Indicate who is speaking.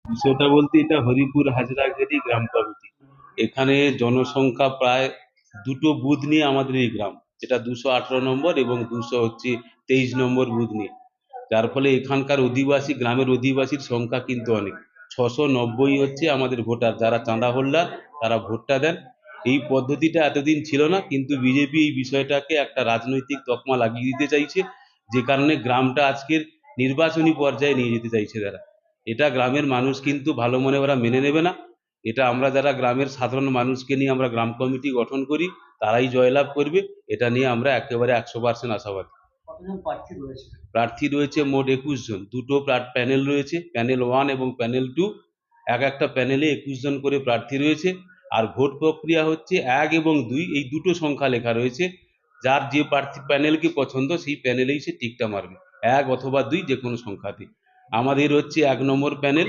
Speaker 1: বিষয়টা বলতে এটা হরিপুর হাজরাঘেরি গ্রাম কমিটি। এখানে জনসংখ্যা প্রায় দুটো বুথ নিয়ে আমাদের এই গ্রাম, এটা 218 নম্বর এবং 223 নম্বর বুথ নিয়ে। যার ফলে এখানকার অধিবাসী, গ্রামের অধিবাসীর সংখ্যা কিন্তু অনেক। 690 হচ্ছে আমাদের ভোটার, যারা চাঁদা হোল্ডার তারা ভোটটা দেন। এই পদ্ধতিটা এতদিন ছিল না, কিন্তু বিজেপি এই বিষয়টাকে একটা রাজনৈতিক তকমা লাগিয়ে দিতে চাইছে, যে কারণে গ্রামটা আজকের নির্বাচনী পর্যায়ে নিয়ে যেতে চাইছে তারা। এটা গ্রামের মানুষ কিন্তু ভালো মনে ওরা মেনে নেবে না। এটা আমরা যারা গ্রামের সাধারণ মানুষকে নিয়ে আমরা গ্রাম কমিটি গঠন করি, তারাই জয়লাভ করবে। এটা নিয়ে আমরা একেবারে 100% আশাবাদী। প্রার্থী রয়েছে মোট 21 জন। দুটো প্যানেল রয়েছে, প্যানেল 1 এবং প্যানেল 2। এক একটা প্যানেলে 21 জন করে প্রার্থী রয়েছে। আর ভোট প্রক্রিয়া হচ্ছে 1 এবং 2, এই দুটো সংখ্যা লেখা রয়েছে। যার যে প্রার্থী প্যানেলকে পছন্দ সেই প্যানেলেই সে টিকটা মারবে, 1 অথবা 2 যে কোনো সংখ্যাতে। আমাদের হচ্ছে 1 নম্বর প্যানেল।